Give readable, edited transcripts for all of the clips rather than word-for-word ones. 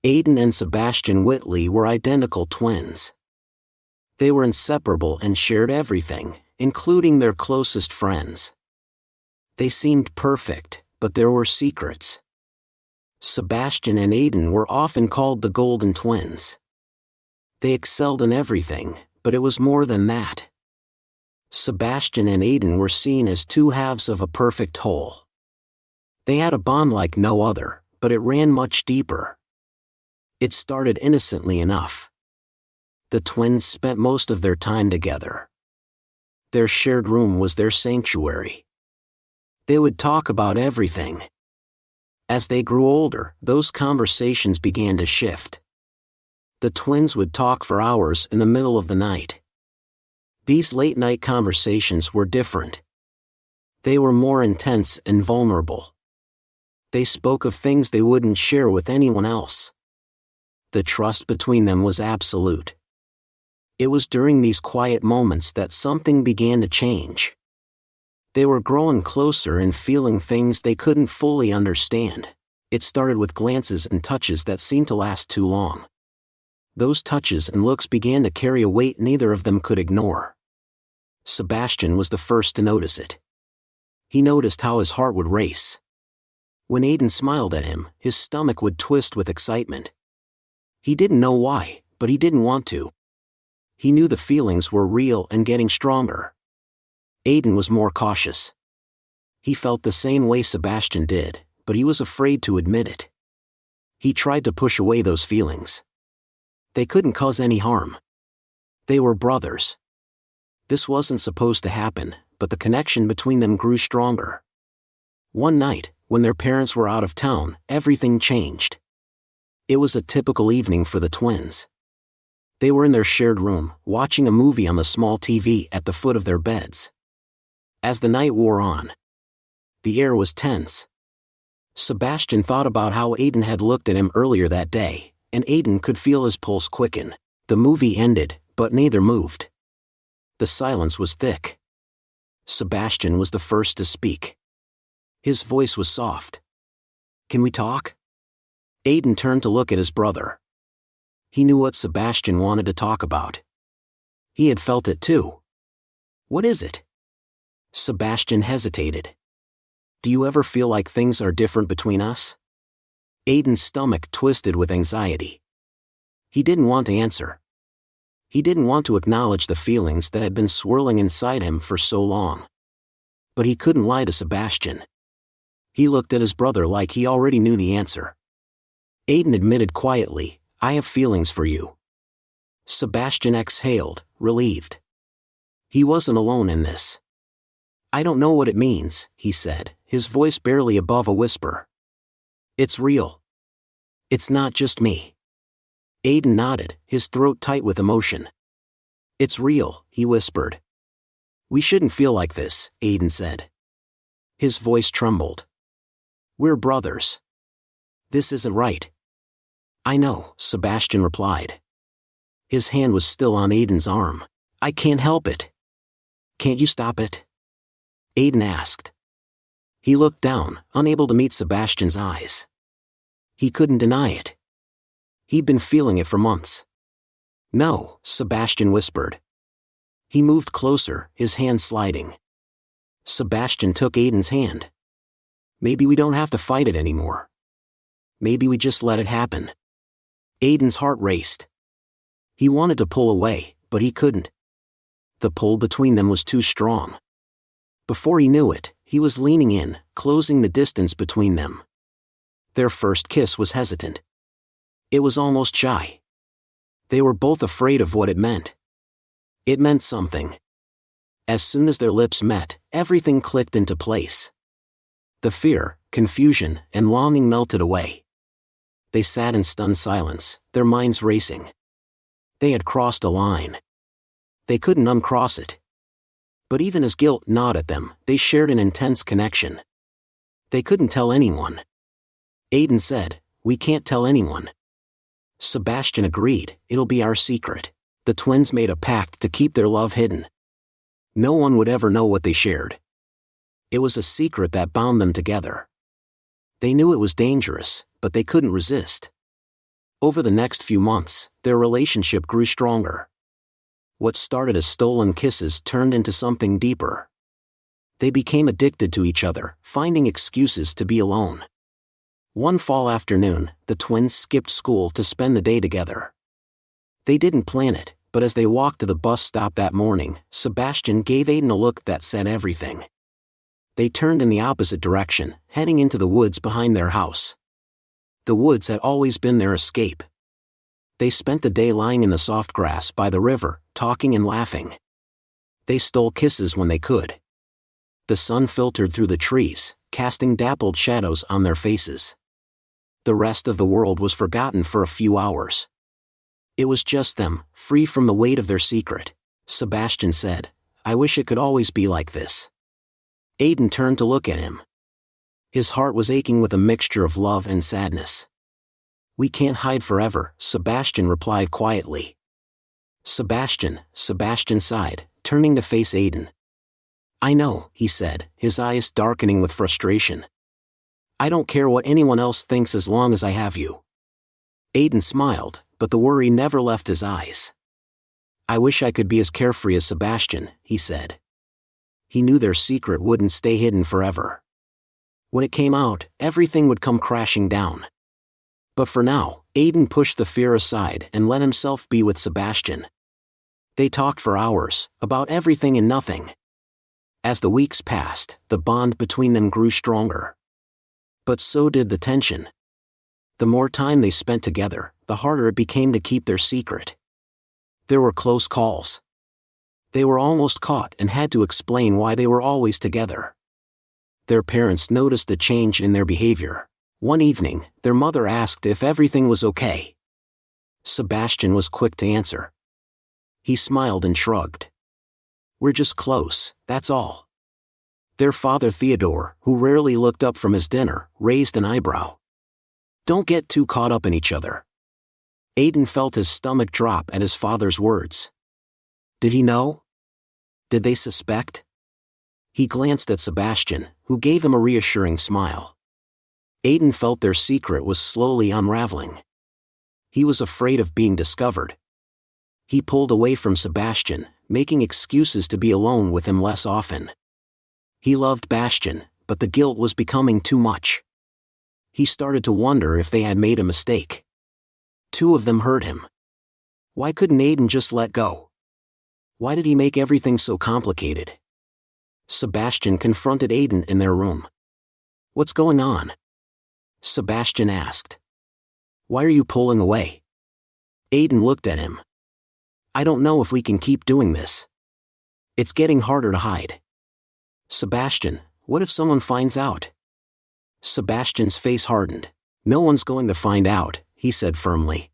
Aidan and Sebastian Whitley were identical twins. They were inseparable and shared everything, including their closest friends. They seemed perfect, but there were secrets. Sebastian and Aidan were often called the Golden Twins. They excelled in everything, but it was more than that. Sebastian and Aidan were seen as two halves of a perfect whole. They had a bond like no other, but it ran much deeper. It started innocently enough. The twins spent most of their time together. Their shared room was their sanctuary. They would talk about everything. As they grew older, those conversations began to shift. The twins would talk for hours in the middle of the night. These late-night conversations were different. They were more intense and vulnerable. They spoke of things they wouldn't share with anyone else. The trust between them was absolute. It was during these quiet moments that something began to change. They were growing closer and feeling things they couldn't fully understand. It started with glances and touches that seemed to last too long. Those touches and looks began to carry a weight neither of them could ignore. Sebastian was the first to notice it. He noticed how his heart would race. When Aidan smiled at him, his stomach would twist with excitement. He didn't know why, but he didn't want to. He knew the feelings were real and getting stronger. Aidan was more cautious. He felt the same way Sebastian did, but he was afraid to admit it. He tried to push away those feelings. They couldn't cause any harm. They were brothers. This wasn't supposed to happen, but the connection between them grew stronger. One night, when their parents were out of town, everything changed. It was a typical evening for the twins. They were in their shared room, watching a movie on the small TV at the foot of their beds. As the night wore on, the air was tense. Sebastian thought about how Aidan had looked at him earlier that day, and Aidan could feel his pulse quicken. The movie ended, but neither moved. The silence was thick. Sebastian was the first to speak. His voice was soft. "Can we talk?" Aidan turned to look at his brother. He knew what Sebastian wanted to talk about. He had felt it too. "What is it?" Sebastian hesitated. "Do you ever feel like things are different between us?" Aidan's stomach twisted with anxiety. He didn't want to answer. He didn't want to acknowledge the feelings that had been swirling inside him for so long. But he couldn't lie to Sebastian. He looked at his brother like he already knew the answer. Aidan admitted quietly, "I have feelings for you." Sebastian exhaled, relieved. He wasn't alone in this. "I don't know what it means," he said, his voice barely above a whisper. "It's real. It's not just me." Aidan nodded, his throat tight with emotion. "It's real," he whispered. "We shouldn't feel like this," Aidan said. His voice trembled. "We're brothers. This isn't right." "I know," Sebastian replied. His hand was still on Aidan's arm. "I can't help it." "Can't you stop it?" Aidan asked. He looked down, unable to meet Sebastian's eyes. He couldn't deny it. He'd been feeling it for months. "No," Sebastian whispered. He moved closer, his hand sliding. Sebastian took Aidan's hand. "Maybe we don't have to fight it anymore. Maybe we just let it happen." Aidan's heart raced. He wanted to pull away, but he couldn't. The pull between them was too strong. Before he knew it, he was leaning in, closing the distance between them. Their first kiss was hesitant. It was almost shy. They were both afraid of what it meant. It meant something. As soon as their lips met, everything clicked into place. The fear, confusion, and longing melted away. They sat in stunned silence, their minds racing. They had crossed a line. They couldn't uncross it. But even as guilt gnawed at them, they shared an intense connection. They couldn't tell anyone. Aidan said, "We can't tell anyone." Sebastian agreed, "It'll be our secret." The twins made a pact to keep their love hidden. No one would ever know what they shared. It was a secret that bound them together. They knew it was dangerous, but they couldn't resist. Over the next few months, their relationship grew stronger. What started as stolen kisses turned into something deeper. They became addicted to each other, finding excuses to be alone. One fall afternoon, the twins skipped school to spend the day together. They didn't plan it, but as they walked to the bus stop that morning, Sebastian gave Aiden a look that said everything. They turned in the opposite direction, heading into the woods behind their house. The woods had always been their escape. They spent the day lying in the soft grass by the river, talking and laughing. They stole kisses when they could. The sun filtered through the trees, casting dappled shadows on their faces. The rest of the world was forgotten for a few hours. It was just them, free from the weight of their secret. Sebastian said, "I wish it could always be like this." Aiden turned to look at him. His heart was aching with a mixture of love and sadness. "We can't hide forever," Sebastian replied quietly. Sebastian sighed, turning to face Aiden. "I know," he said, his eyes darkening with frustration. "I don't care what anyone else thinks as long as I have you." Aiden smiled, but the worry never left his eyes. "I wish I could be as carefree as Sebastian," he said. He knew their secret wouldn't stay hidden forever. When it came out, everything would come crashing down. But for now, Aiden pushed the fear aside and let himself be with Sebastian. They talked for hours, about everything and nothing. As the weeks passed, the bond between them grew stronger. But so did the tension. The more time they spent together, the harder it became to keep their secret. There were close calls. They were almost caught and had to explain why they were always together. Their parents noticed a change in their behavior. One evening, their mother asked if everything was okay. Sebastian was quick to answer. He smiled and shrugged. "We're just close, that's all." Their father Theodore, who rarely looked up from his dinner, raised an eyebrow. "Don't get too caught up in each other." Aiden felt his stomach drop at his father's words. Did he know? Did they suspect? He glanced at Sebastian, who gave him a reassuring smile. Aiden felt their secret was slowly unraveling. He was afraid of being discovered. He pulled away from Sebastian, making excuses to be alone with him less often. He loved Bastian, but the guilt was becoming too much. He started to wonder if they had made a mistake. Two of them hurt him. Why couldn't Aiden just let go? Why did he make everything so complicated? Sebastian confronted Aiden in their room. "What's going on?" Sebastian asked. "Why are you pulling away?" Aiden looked at him. "I don't know if we can keep doing this. It's getting harder to hide." "Sebastian, what if someone finds out?" Sebastian's face hardened. "No one's going to find out," he said firmly.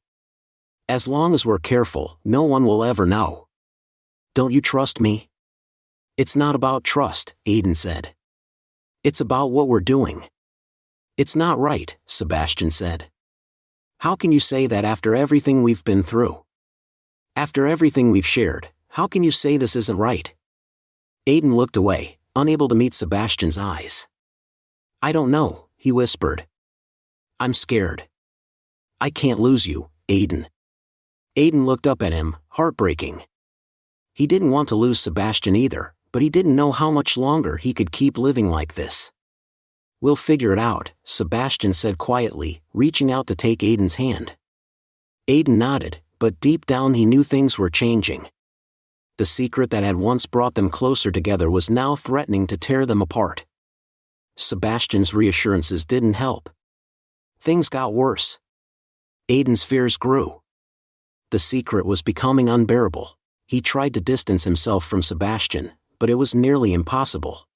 "As long as we're careful, no one will ever know. Don't you trust me?" "It's not about trust," Aiden said. "It's about what we're doing." "It's not right," Sebastian said. "How can you say that after everything we've been through? After everything we've shared, how can you say this isn't right?" Aiden looked away, unable to meet Sebastian's eyes. "I don't know," he whispered. "I'm scared. I can't lose you, Aiden." Aiden looked up at him, heartbreaking. He didn't want to lose Sebastian either, but he didn't know how much longer he could keep living like this. "We'll figure it out," Sebastian said quietly, reaching out to take Aiden's hand. Aiden nodded, but deep down he knew things were changing. The secret that had once brought them closer together was now threatening to tear them apart. Sebastian's reassurances didn't help. Things got worse. Aiden's fears grew. The secret was becoming unbearable. He tried to distance himself from Sebastian, but it was nearly impossible.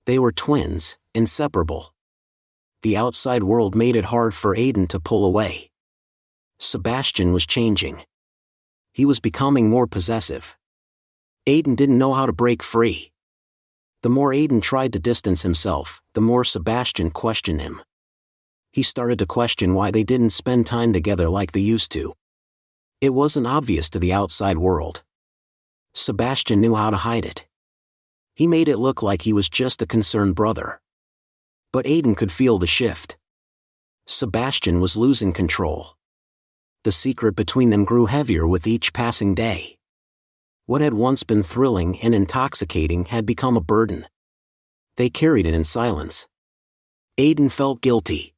They were twins, inseparable. The outside world made it hard for Aiden to pull away. Sebastian was changing. He was becoming more possessive. Aiden didn't know how to break free. The more Aiden tried to distance himself, the more Sebastian questioned him. He started to question why they didn't spend time together like they used to. It wasn't obvious to the outside world. Sebastian knew how to hide it. He made it look like he was just a concerned brother. But Aiden could feel the shift. Sebastian was losing control. The secret between them grew heavier with each passing day. What had once been thrilling and intoxicating had become a burden. They carried it in silence. Aiden felt guilty.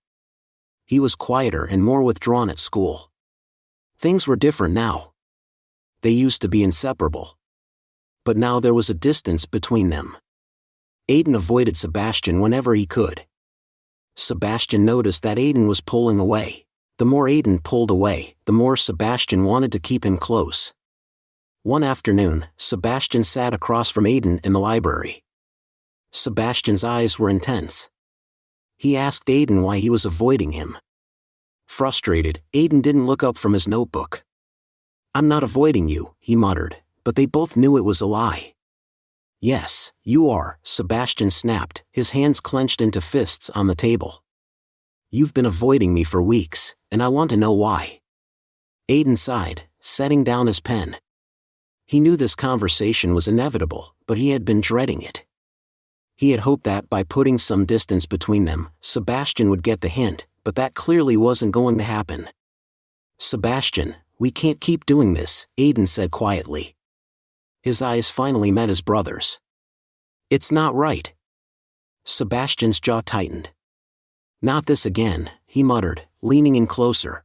He was quieter and more withdrawn at school. Things were different now. They used to be inseparable. But now there was a distance between them. Aiden avoided Sebastian whenever he could. Sebastian noticed that Aiden was pulling away. The more Aiden pulled away, the more Sebastian wanted to keep him close. One afternoon, Sebastian sat across from Aiden in the library. Sebastian's eyes were intense. He asked Aiden why he was avoiding him. Frustrated, Aiden didn't look up from his notebook. "I'm not avoiding you," he muttered, but they both knew it was a lie. "Yes, you are," Sebastian snapped, his hands clenched into fists on the table. "You've been avoiding me for weeks, and I want to know why." Aiden sighed, setting down his pen. He knew this conversation was inevitable, but he had been dreading it. He had hoped that by putting some distance between them, Sebastian would get the hint, but that clearly wasn't going to happen. "Sebastian, we can't keep doing this," Aiden said quietly. His eyes finally met his brother's. "It's not right." Sebastian's jaw tightened. "Not this again," he muttered, leaning in closer.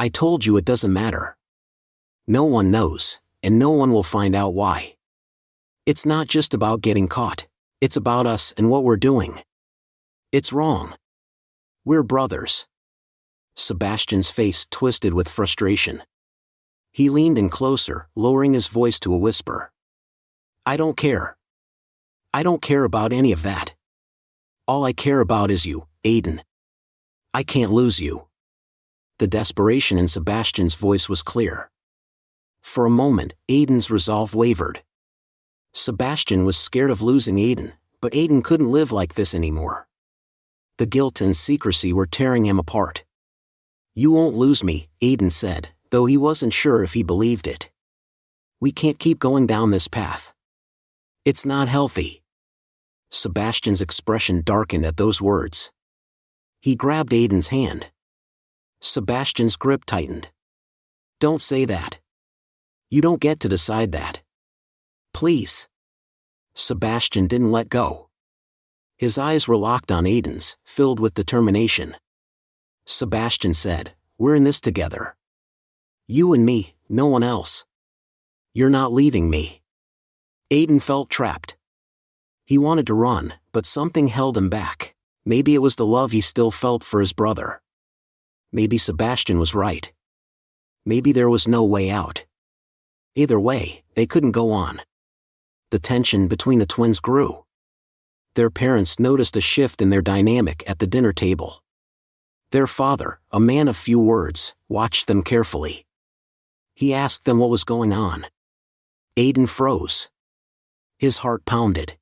"I told you it doesn't matter. No one knows, and no one will find out why. It's not just about getting caught. It's about us and what we're doing. It's wrong. We're brothers." Sebastian's face twisted with frustration. He leaned in closer, lowering his voice to a whisper. "I don't care. I don't care about any of that. All I care about is you, Aiden. I can't lose you." The desperation in Sebastian's voice was clear. For a moment, Aiden's resolve wavered. Sebastian was scared of losing Aiden, but Aiden couldn't live like this anymore. The guilt and secrecy were tearing him apart. "You won't lose me," Aiden said, though he wasn't sure if he believed it. "We can't keep going down this path. It's not healthy." Sebastian's expression darkened at those words. He grabbed Aiden's hand. Sebastian's grip tightened. "Don't say that. You don't get to decide that. Please." Sebastian didn't let go. His eyes were locked on Aiden's, filled with determination. Sebastian said, "We're in this together. You and me, no one else. You're not leaving me." Aiden felt trapped. He wanted to run, but something held him back. Maybe it was the love he still felt for his brother. Maybe Sebastian was right. Maybe there was no way out. Either way, they couldn't go on. The tension between the twins grew. Their parents noticed a shift in their dynamic at the dinner table. Their father, a man of few words, watched them carefully. He asked them what was going on. Aiden froze. His heart pounded.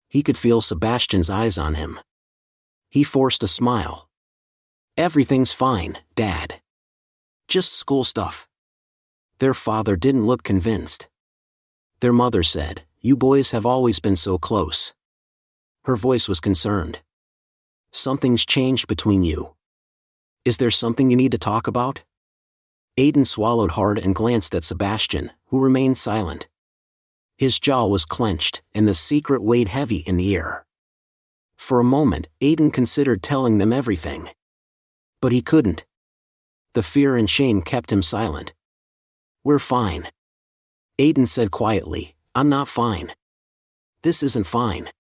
He could feel Sebastian's eyes on him. He forced a smile. "Everything's fine, Dad. Just school stuff." Their father didn't look convinced. Their mother said, "You boys have always been so close." Her voice was concerned. "Something's changed between you. Is there something you need to talk about?" Aiden swallowed hard and glanced at Sebastian, who remained silent. His jaw was clenched, and the secret weighed heavy in the air. For a moment, Aiden considered telling them everything. But he couldn't. The fear and shame kept him silent. "We're fine." Aiden said quietly, "I'm not fine. This isn't fine.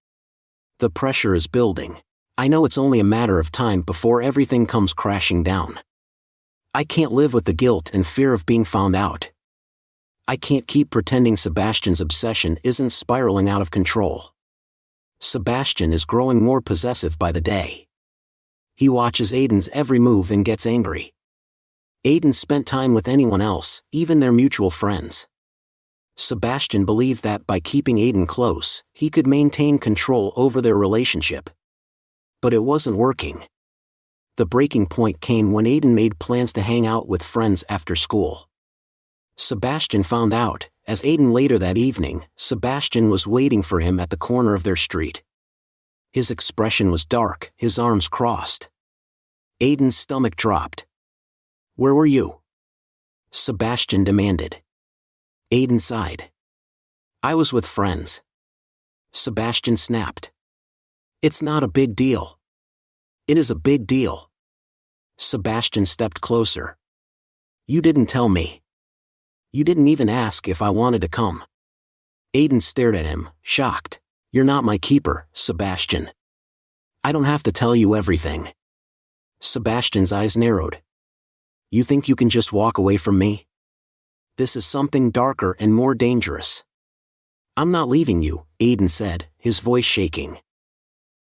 The pressure is building. I know it's only a matter of time before everything comes crashing down. I can't live with the guilt and fear of being found out. I can't keep pretending Sebastian's obsession isn't spiraling out of control. Sebastian is growing more possessive by the day. He watches Aiden's every move and gets angry. Aiden spent time with anyone else, even their mutual friends. Sebastian believed that by keeping Aiden close, he could maintain control over their relationship. But it wasn't working. The breaking point came when Aiden made plans to hang out with friends after school. Sebastian found out, as Aiden later that evening, Sebastian was waiting for him at the corner of their street. His expression was dark, his arms crossed. Aiden's stomach dropped. "Where were you?" Sebastian demanded. Aiden sighed. I was with friends. Sebastian snapped. It's not a big deal. It is a big deal. Sebastian stepped closer. You didn't tell me. You didn't even ask if I wanted to come. Aiden stared at him, shocked. You're not my keeper, Sebastian. I don't have to tell you everything. Sebastian's eyes narrowed. You think you can just walk away from me? This is something darker and more dangerous. I'm not leaving you, Aiden said, his voice shaking.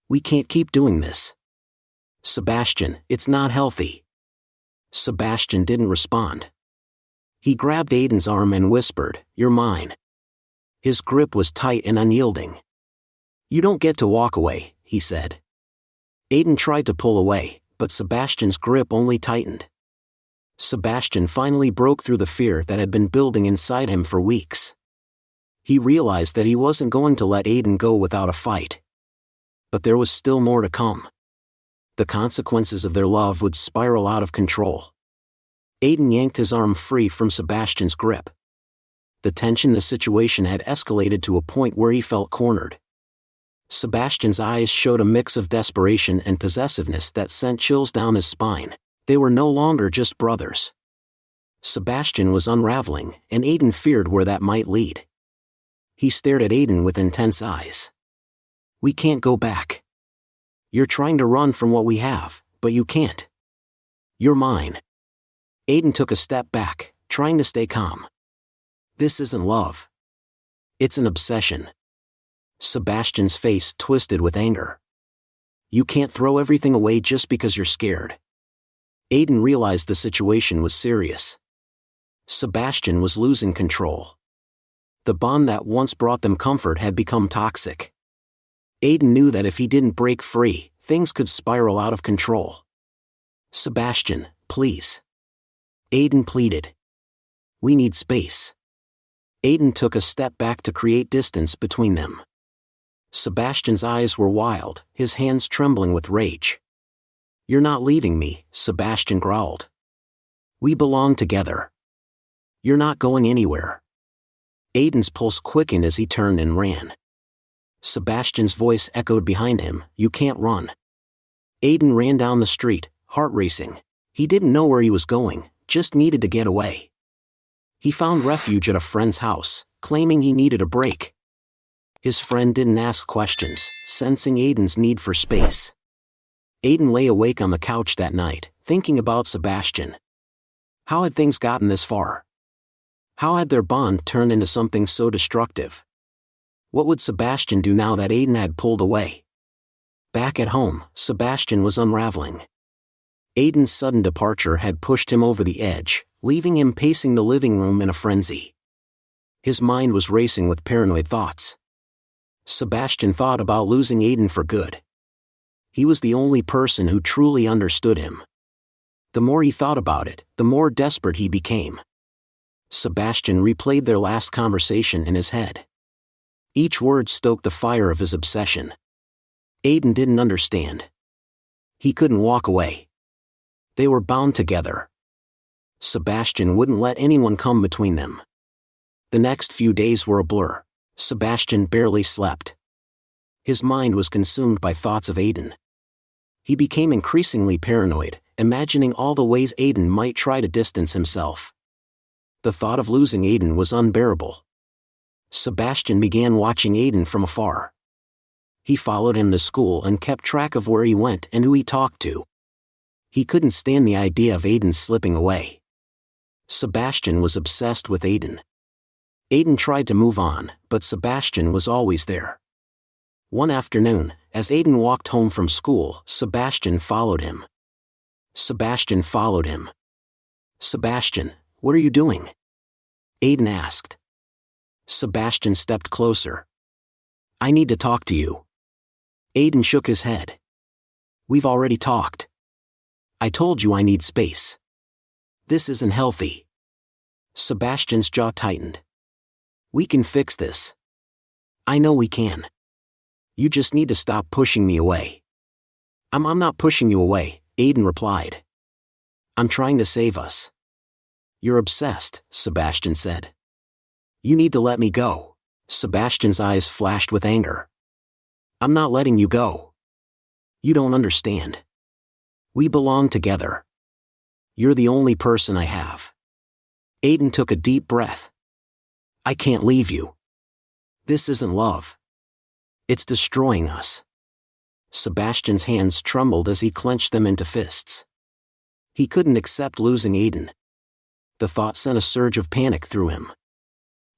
We can't keep doing this. Sebastian, it's not healthy. Sebastian didn't respond. He grabbed Aiden's arm and whispered, You're mine. His grip was tight and unyielding. You don't get to walk away, he said. Aiden tried to pull away, but Sebastian's grip only tightened. Sebastian finally broke through the fear that had been building inside him for weeks. He realized that he wasn't going to let Aiden go without a fight. But there was still more to come. The consequences of their love would spiral out of control. Aiden yanked his arm free from Sebastian's grip. The tension in the situation had escalated to a point where he felt cornered. Sebastian's eyes showed a mix of desperation and possessiveness that sent chills down his spine. They were no longer just brothers. Sebastian was unraveling, and Aiden feared where that might lead. He stared at Aiden with intense eyes. We can't go back. You're trying to run from what we have, but you can't. You're mine. Aiden took a step back, trying to stay calm. This isn't love. It's an obsession. Sebastian's face twisted with anger. You can't throw everything away just because you're scared. Aiden realized the situation was serious. Sebastian was losing control. The bond that once brought them comfort had become toxic. Aiden knew that if he didn't break free, things could spiral out of control. Sebastian, please. Aiden pleaded. We need space. Aiden took a step back to create distance between them. Sebastian's eyes were wild, his hands trembling with rage. You're not leaving me, Sebastian growled. We belong together. You're not going anywhere. Aiden's pulse quickened as he turned and ran. Sebastian's voice echoed behind him, You can't run. Aiden ran down the street, heart racing. He didn't know where he was going, just needed to get away. He found refuge at a friend's house, claiming he needed a break. His friend didn't ask questions, sensing Aiden's need for space. Aiden lay awake on the couch that night, thinking about Sebastian. How had things gotten this far? How had their bond turned into something so destructive? What would Sebastian do now that Aiden had pulled away? Back at home, Sebastian was unraveling. Aiden's sudden departure had pushed him over the edge, leaving him pacing the living room in a frenzy. His mind was racing with paranoid thoughts. Sebastian thought about losing Aiden for good. He was the only person who truly understood him. The more he thought about it, the more desperate he became. Sebastian replayed their last conversation in his head. Each word stoked the fire of his obsession. Aiden didn't understand. He couldn't walk away. They were bound together. Sebastian wouldn't let anyone come between them. The next few days were a blur. Sebastian barely slept. His mind was consumed by thoughts of Aiden. He became increasingly paranoid, imagining all the ways Aiden might try to distance himself. The thought of losing Aiden was unbearable. Sebastian began watching Aiden from afar. He followed him to school and kept track of where he went and who he talked to. He couldn't stand the idea of Aiden slipping away. Sebastian was obsessed with Aiden. Aiden tried to move on, but Sebastian was always there. One afternoon, as Aiden walked home from school, Sebastian followed him. Sebastian followed him. Sebastian, what are you doing? Aiden asked. Sebastian stepped closer. I need to talk to you. Aiden shook his head. We've already talked. I told you I need space. This isn't healthy. Sebastian's jaw tightened. We can fix this. I know we can. You just need to stop pushing me away. I'm not pushing you away, Aiden replied. I'm trying to save us. You're obsessed, Sebastian said. You need to let me go. Sebastian's eyes flashed with anger. I'm not letting you go. You don't understand. We belong together. You're the only person I have. Aiden took a deep breath. I can't leave you. This isn't love. It's destroying us. Sebastian's hands trembled as he clenched them into fists. He couldn't accept losing Aiden. The thought sent a surge of panic through him.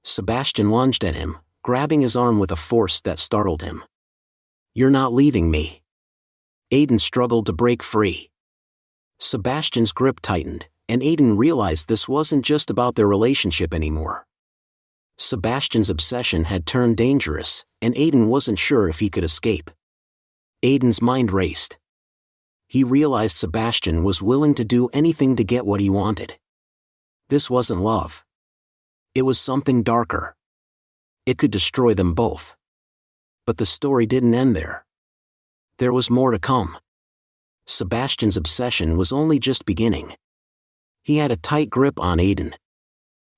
Sebastian lunged at him, grabbing his arm with a force that startled him. You're not leaving me. Aiden struggled to break free. Sebastian's grip tightened, and Aiden realized this wasn't just about their relationship anymore. Sebastian's obsession had turned dangerous, and Aiden wasn't sure if he could escape. Aiden's mind raced. He realized Sebastian was willing to do anything to get what he wanted. This wasn't love. It was something darker. It could destroy them both. But the story didn't end there. There was more to come. Sebastian's obsession was only just beginning. He had a tight grip on Aiden.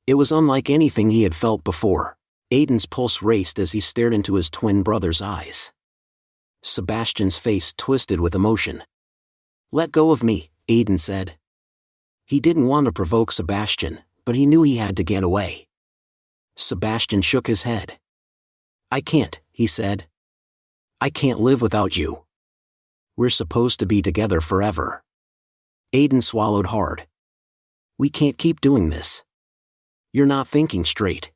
It was unlike anything he had felt before. Aiden's pulse raced as he stared into his twin brother's eyes. Sebastian's face twisted with emotion. Let go of me, Aiden said. He didn't want to provoke Sebastian, but he knew he had to get away. Sebastian shook his head. I can't, he said. I can't live without you. We're supposed to be together forever. Aiden swallowed hard. We can't keep doing this. You're not thinking straight.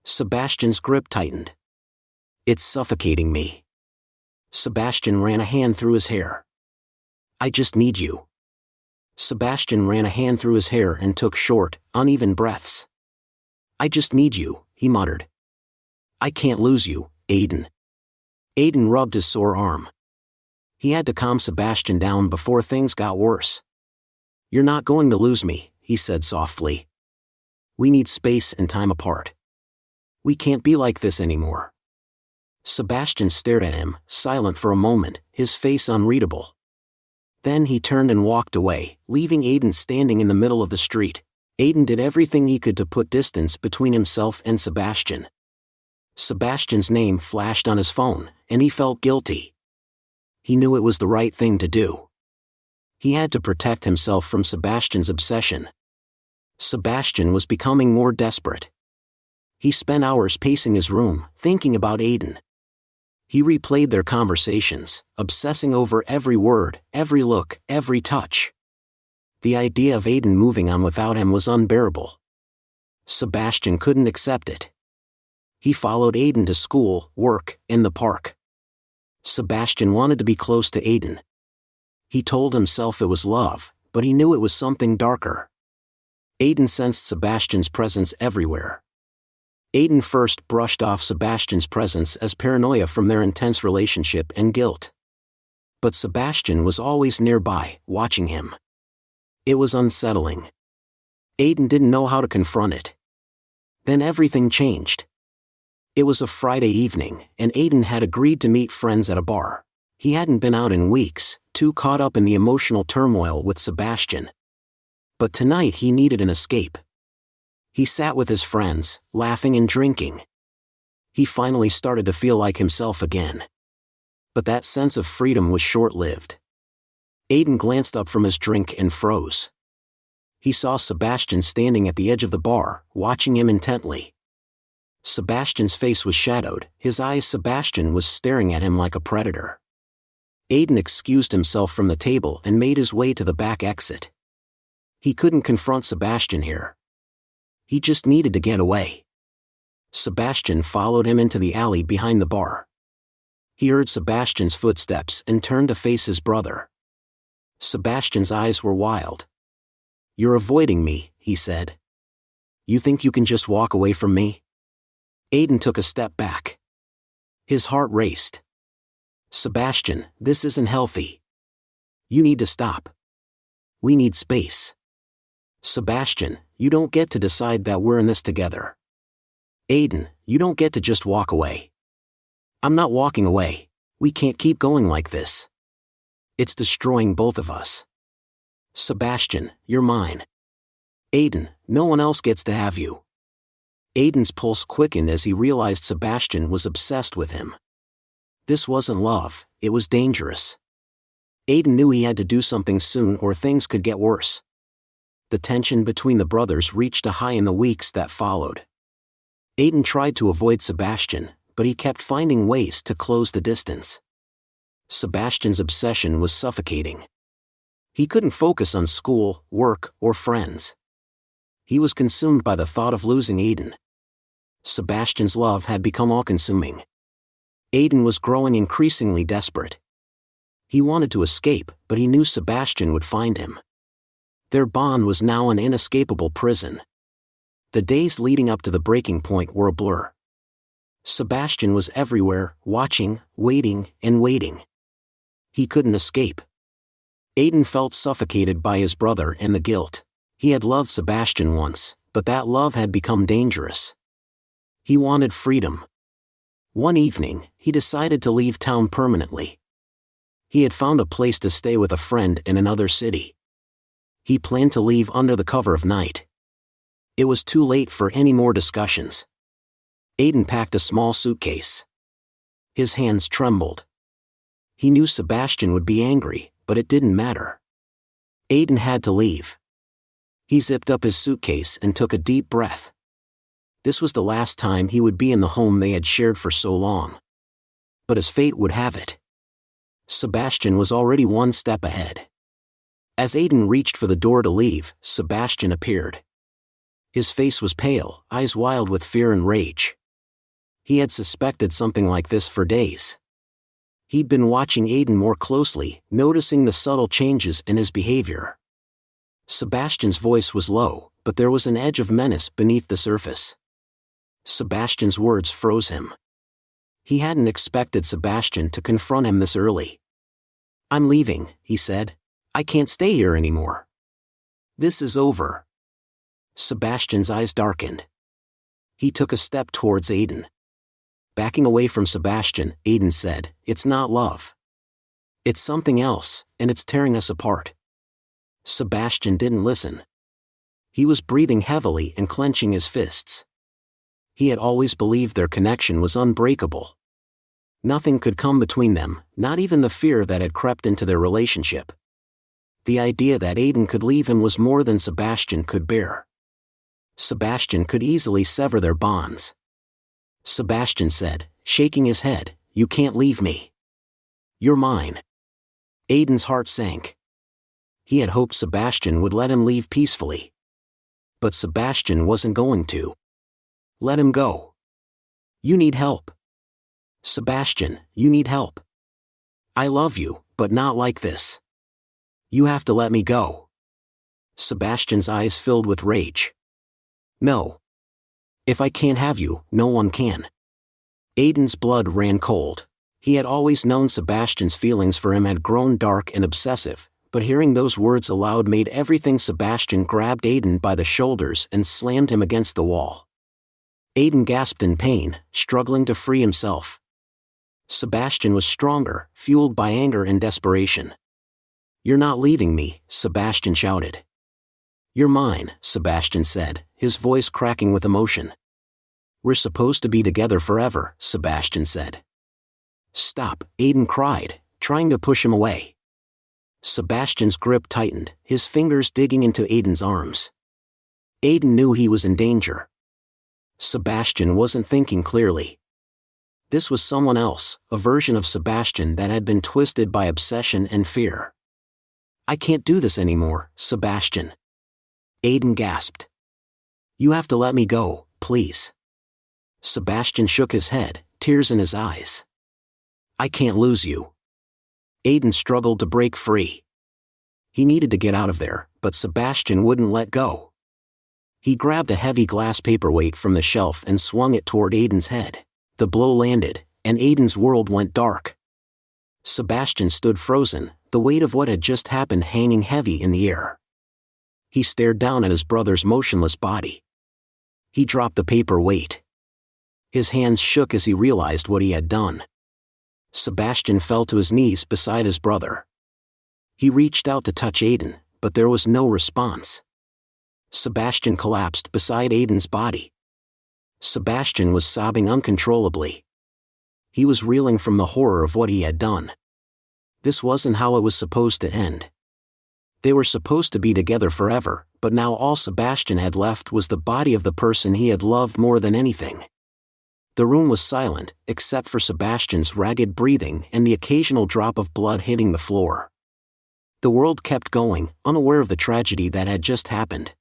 Sebastian's grip tightened. It's suffocating me. Sebastian ran a hand through his hair. I just need you. Sebastian ran a hand through his hair and took short, uneven breaths. I just need you, he muttered. I can't lose you, Aiden. Aiden rubbed his sore arm. He had to calm Sebastian down before things got worse. You're not going to lose me, he said softly. We need space and time apart. We can't be like this anymore. Sebastian stared at him, silent for a moment, his face unreadable. Then he turned and walked away, leaving Aiden standing in the middle of the street. Aiden did everything he could to put distance between himself and Sebastian. Sebastian's name flashed on his phone, and he felt guilty. He knew it was the right thing to do. He had to protect himself from Sebastian's obsession. Sebastian was becoming more desperate. He spent hours pacing his room, thinking about Aiden. He replayed their conversations, obsessing over every word, every look, every touch. The idea of Aiden moving on without him was unbearable. Sebastian couldn't accept it. He followed Aiden to school, work, and the park. Sebastian wanted to be close to Aiden. He told himself it was love, but he knew it was something darker. Aiden sensed Sebastian's presence everywhere. Aiden first brushed off Sebastian's presence as paranoia from their intense relationship and guilt. But Sebastian was always nearby, watching him. It was unsettling. Aiden didn't know how to confront it. Then everything changed. It was a Friday evening, and Aiden had agreed to meet friends at a bar. He hadn't been out in weeks, too caught up in the emotional turmoil with Sebastian. But tonight he needed an escape. He sat with his friends, laughing and drinking. He finally started to feel like himself again. But that sense of freedom was short-lived. Aiden glanced up from his drink and froze. He saw Sebastian standing at the edge of the bar, watching him intently. Sebastian's face was shadowed, his eyes. Sebastian was staring at him like a predator. Aiden excused himself from the table and made his way to the back exit. He couldn't confront Sebastian here. He just needed to get away. Sebastian followed him into the alley behind the bar. He heard Sebastian's footsteps and turned to face his brother. Sebastian's eyes were wild. You're avoiding me, he said. You think you can just walk away from me? Aiden took a step back. His heart raced. Sebastian, this isn't healthy. You need to stop. We need space. Sebastian, you don't get to decide that we're in this together. Aiden, you don't get to just walk away. I'm not walking away. We can't keep going like this. It's destroying both of us. Sebastian, you're mine. Aiden, no one else gets to have you. Aiden's pulse quickened as he realized Sebastian was obsessed with him. This wasn't love, it was dangerous. Aiden knew he had to do something soon or things could get worse. The tension between the brothers reached a high in the weeks that followed. Aiden tried to avoid Sebastian, but he kept finding ways to close the distance. Sebastian's obsession was suffocating. He couldn't focus on school, work, or friends. He was consumed by the thought of losing Aiden. Sebastian's love had become all-consuming. Aiden was growing increasingly desperate. He wanted to escape, but he knew Sebastian would find him. Their bond was now an inescapable prison. The days leading up to the breaking point were a blur. Sebastian was everywhere, watching, waiting, and waiting. He couldn't escape. Aiden felt suffocated by his brother and the guilt. He had loved Sebastian once, but that love had become dangerous. He wanted freedom. One evening, he decided to leave town permanently. He had found a place to stay with a friend in another city. He planned to leave under the cover of night. It was too late for any more discussions. Aiden packed a small suitcase. His hands trembled. He knew Sebastian would be angry, but it didn't matter. Aiden had to leave. He zipped up his suitcase and took a deep breath. This was the last time he would be in the home they had shared for so long. But as fate would have it, Sebastian was already one step ahead. As Aiden reached for the door to leave, Sebastian appeared. His face was pale, eyes wild with fear and rage. He had suspected something like this for days. He'd been watching Aiden more closely, noticing the subtle changes in his behavior. Sebastian's voice was low, but there was an edge of menace beneath the surface. Sebastian's words froze him. He hadn't expected Sebastian to confront him this early. "I'm leaving," he said. "I can't stay here anymore. This is over." Sebastian's eyes darkened. He took a step towards Aiden. Backing away from Sebastian, Aiden said, "It's not love. It's something else, and it's tearing us apart." Sebastian didn't listen. He was breathing heavily and clenching his fists. He had always believed their connection was unbreakable. Nothing could come between them, not even the fear that had crept into their relationship. The idea that Aiden could leave him was more than Sebastian could bear. Sebastian could easily sever their bonds. Sebastian said, shaking his head, "You can't leave me. You're mine." Aiden's heart sank. He had hoped Sebastian would let him leave peacefully. But Sebastian wasn't going to. "Let him go. You need help. Sebastian, you need help. I love you, but not like this. You have to let me go." Sebastian's eyes filled with rage. "No. If I can't have you, no one can." Aiden's blood ran cold. He had always known Sebastian's feelings for him had grown dark and obsessive, but hearing those words aloud made everything. Sebastian grabbed Aiden by the shoulders and slammed him against the wall. Aiden gasped in pain, struggling to free himself. Sebastian was stronger, fueled by anger and desperation. "You're not leaving me," Sebastian shouted. "You're mine," Sebastian said, his voice cracking with emotion. "We're supposed to be together forever," Sebastian said. "Stop," Aiden cried, trying to push him away. Sebastian's grip tightened, his fingers digging into Aiden's arms. Aiden knew he was in danger. Sebastian wasn't thinking clearly. This was someone else, a version of Sebastian that had been twisted by obsession and fear. "I can't do this anymore, Sebastian." Aiden gasped. "You have to let me go, please." Sebastian shook his head, tears in his eyes. "I can't lose you." Aiden struggled to break free. He needed to get out of there, but Sebastian wouldn't let go. He grabbed a heavy glass paperweight from the shelf and swung it toward Aiden's head. The blow landed, and Aiden's world went dark. Sebastian stood frozen, the weight of what had just happened hanging heavy in the air. He stared down at his brother's motionless body. He dropped the paperweight. His hands shook as he realized what he had done. Sebastian fell to his knees beside his brother. He reached out to touch Aiden, but there was no response. Sebastian collapsed beside Aiden's body. Sebastian was sobbing uncontrollably. He was reeling from the horror of what he had done. This wasn't how it was supposed to end. They were supposed to be together forever, but now all Sebastian had left was the body of the person he had loved more than anything. The room was silent, except for Sebastian's ragged breathing and the occasional drop of blood hitting the floor. The world kept going, unaware of the tragedy that had just happened.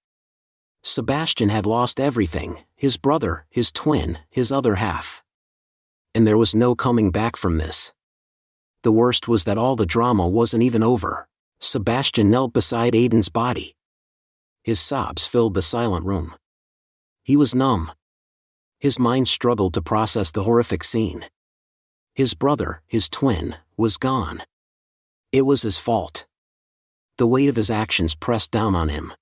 Sebastian had lost everything: his brother, his twin, his other half. And there was no coming back from this. The worst was that all the drama wasn't even over. Sebastian knelt beside Aiden's body. His sobs filled the silent room. He was numb. His mind struggled to process the horrific scene. His brother, his twin, was gone. It was his fault. The weight of his actions pressed down on him.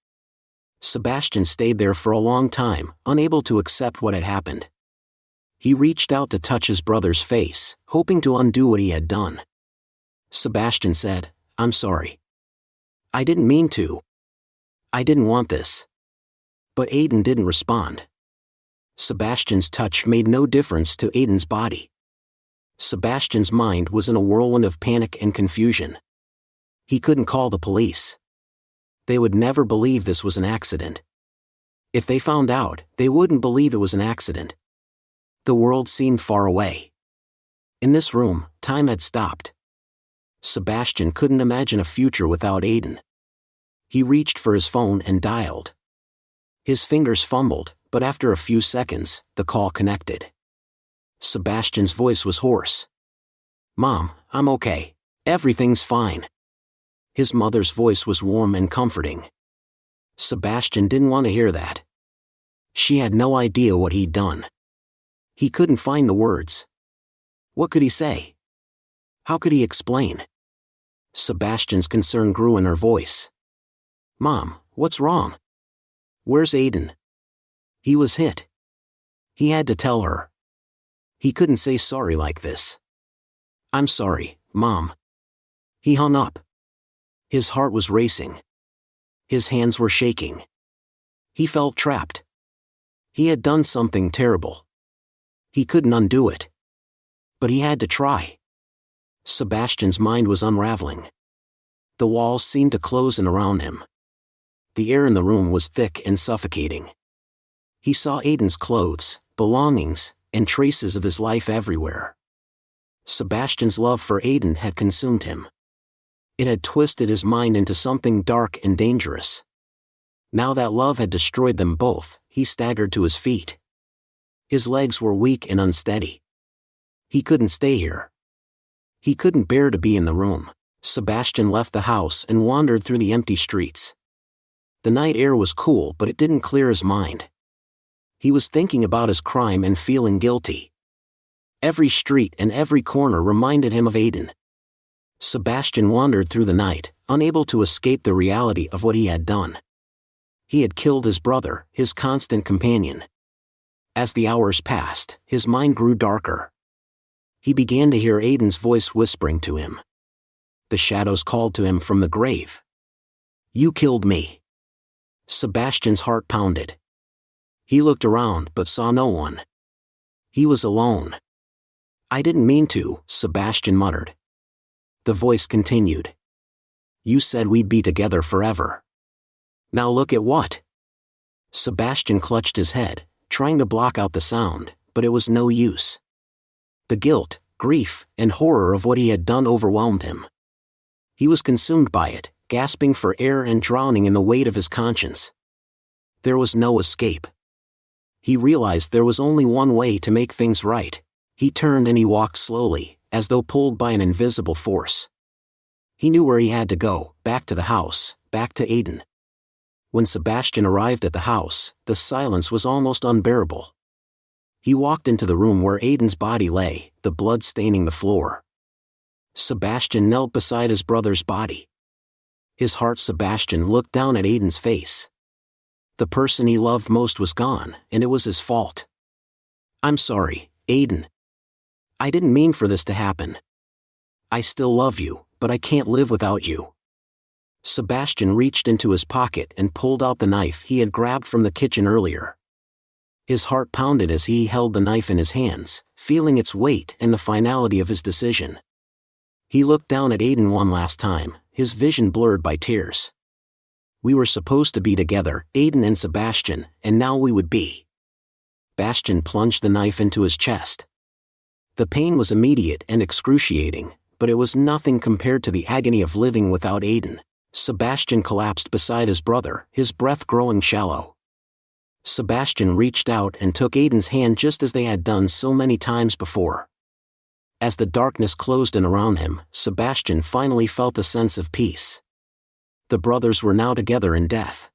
Sebastian stayed there for a long time, unable to accept what had happened. He reached out to touch his brother's face, hoping to undo what he had done. Sebastian said, "I'm sorry. I didn't mean to. I didn't want this." But Aiden didn't respond. Sebastian's touch made no difference to Aiden's body. Sebastian's mind was in a whirlwind of panic and confusion. He couldn't call the police. They would never believe this was an accident. If they found out, they wouldn't believe it was an accident. The world seemed far away. In this room, time had stopped. Sebastian couldn't imagine a future without Aiden. He reached for his phone and dialed. His fingers fumbled, but after a few seconds, the call connected. Sebastian's voice was hoarse. "Mom, I'm okay. Everything's fine." His mother's voice was warm and comforting. Sebastian didn't want to hear that. She had no idea what he'd done. He couldn't find the words. What could he say? How could he explain? Sebastian's concern grew in her voice. "Mom, what's wrong? Where's Aiden?" He was hit. He had to tell her. He couldn't say sorry like this. "I'm sorry, Mom." He hung up. His heart was racing. His hands were shaking. He felt trapped. He had done something terrible. He couldn't undo it. But he had to try. Sebastian's mind was unraveling. The walls seemed to close in around him. The air in the room was thick and suffocating. He saw Aiden's clothes, belongings, and traces of his life everywhere. Sebastian's love for Aiden had consumed him. It had twisted his mind into something dark and dangerous. Now that love had destroyed them both, he staggered to his feet. His legs were weak and unsteady. He couldn't stay here. He couldn't bear to be in the room. Sebastian left the house and wandered through the empty streets. The night air was cool, but it didn't clear his mind. He was thinking about his crime and feeling guilty. Every street and every corner reminded him of Aiden. Sebastian wandered through the night, unable to escape the reality of what he had done. He had killed his brother, his constant companion. As the hours passed, his mind grew darker. He began to hear Aiden's voice whispering to him. The shadows called to him from the grave. "You killed me." Sebastian's heart pounded. He looked around but saw no one. He was alone. "I didn't mean to," Sebastian muttered. The voice continued. "You said we'd be together forever. Now look at what?" Sebastian clutched his head, trying to block out the sound, but it was no use. The guilt, grief, and horror of what he had done overwhelmed him. He was consumed by it, gasping for air and drowning in the weight of his conscience. There was no escape. He realized there was only one way to make things right. He turned and he walked slowly, as though pulled by an invisible force. He knew where he had to go, back to the house, back to Aiden. When Sebastian arrived at the house, the silence was almost unbearable. He walked into the room where Aiden's body lay, the blood staining the floor. Sebastian knelt beside his brother's body. His heart Sebastian looked down at Aiden's face. The person he loved most was gone, and it was his fault. "I'm sorry, Aiden. I didn't mean for this to happen. I still love you, but I can't live without you." Sebastian reached into his pocket and pulled out the knife he had grabbed from the kitchen earlier. His heart pounded as he held the knife in his hands, feeling its weight and the finality of his decision. He looked down at Aiden one last time, his vision blurred by tears. We were supposed to be together, Aiden and Sebastian, and now we would be. Sebastian plunged the knife into his chest. The pain was immediate and excruciating, but it was nothing compared to the agony of living without Aiden. Sebastian collapsed beside his brother, his breath growing shallow. Sebastian reached out and took Aiden's hand just as they had done so many times before. As the darkness closed in around him, Sebastian finally felt a sense of peace. The brothers were now together in death.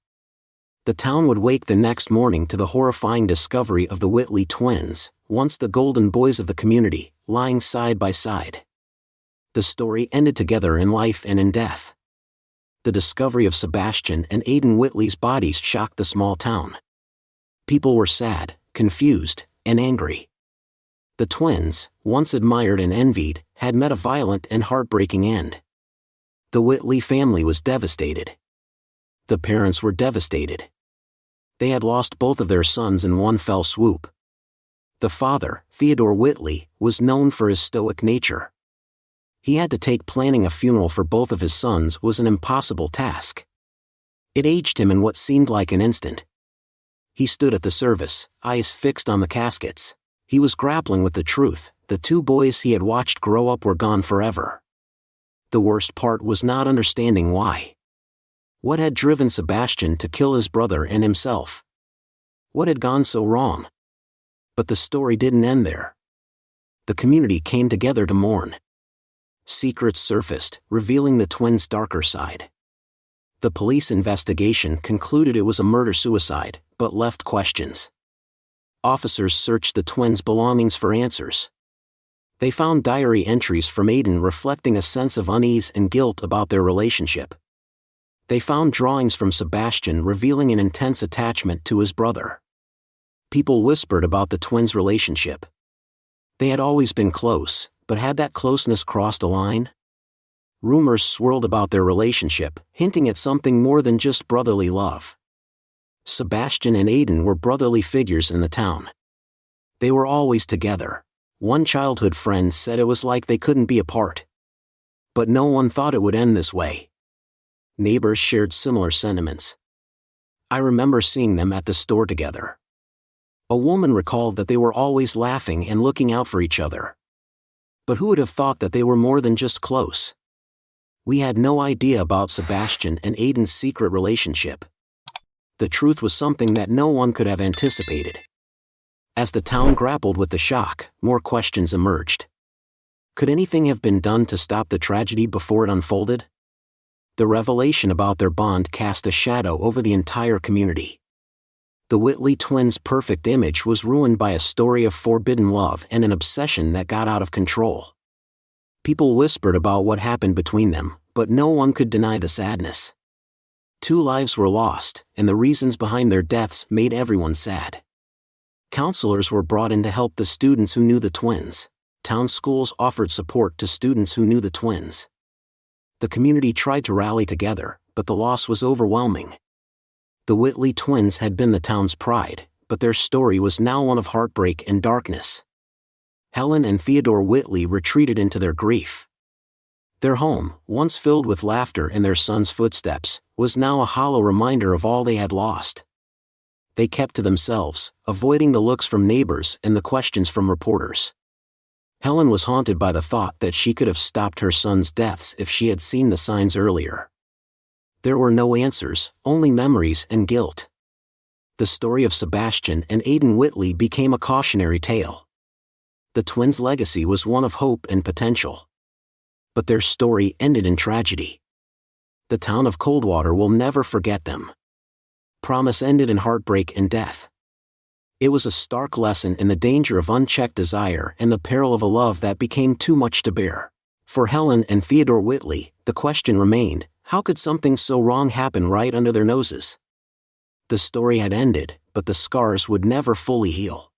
The town would wake the next morning to the horrifying discovery of the Whitley twins, once the golden boys of the community, lying side by side. The story ended together in life and in death. The discovery of Sebastian and Aiden Whitley's bodies shocked the small town. People were sad, confused, and angry. The twins, once admired and envied, had met a violent and heartbreaking end. The Whitley family was devastated. The parents were devastated. They had lost both of their sons in one fell swoop. The father, Theodore Whitley, was known for his stoic nature. He had to take planning a funeral for both of his sons was an impossible task. It aged him in what seemed like an instant. He stood at the service, eyes fixed on the caskets. He was grappling with the truth: the two boys he had watched grow up were gone forever. The worst part was not understanding why. What had driven Sebastian to kill his brother and himself? What had gone so wrong? But the story didn't end there. The community came together to mourn. Secrets surfaced, revealing the twins' darker side. The police investigation concluded it was a murder-suicide, but left questions. Officers searched the twins' belongings for answers. They found diary entries from Aiden reflecting a sense of unease and guilt about their relationship. They found drawings from Sebastian revealing an intense attachment to his brother. People whispered about the twins' relationship. They had always been close, but had that closeness crossed a line? Rumors swirled about their relationship, hinting at something more than just brotherly love. Sebastian and Aiden were brotherly figures in the town. They were always together. One childhood friend said it was like they couldn't be apart. But no one thought it would end this way. Neighbors shared similar sentiments. I remember seeing them at the store together. A woman recalled that they were always laughing and looking out for each other. But who would have thought that they were more than just close? We had no idea about Sebastian and Aiden's secret relationship. The truth was something that no one could have anticipated. As the town grappled with the shock, more questions emerged. Could anything have been done to stop the tragedy before it unfolded? The revelation about their bond cast a shadow over the entire community. The Whitley twins' perfect image was ruined by a story of forbidden love and an obsession that got out of control. People whispered about what happened between them, but no one could deny the sadness. 2 lives were lost, and the reasons behind their deaths made everyone sad. Counselors were brought in to help the students who knew the twins. Town schools offered support to students who knew the twins. The community tried to rally together, but the loss was overwhelming. The Whitley twins had been the town's pride, but their story was now one of heartbreak and darkness. Helen and Theodore Whitley retreated into their grief. Their home, once filled with laughter and their son's footsteps, was now a hollow reminder of all they had lost. They kept to themselves, avoiding the looks from neighbors and the questions from reporters. Helen was haunted by the thought that she could have stopped her son's deaths if she had seen the signs earlier. There were no answers, only memories and guilt. The story of Sebastian and Aiden Whitley became a cautionary tale. The twins' legacy was one of hope and potential. But their story ended in tragedy. The town of Coldwater will never forget them. Promise ended in heartbreak and death. It was a stark lesson in the danger of unchecked desire and the peril of a love that became too much to bear. For Helen and Theodore Whitley, the question remained: how could something so wrong happen right under their noses? The story had ended, but the scars would never fully heal.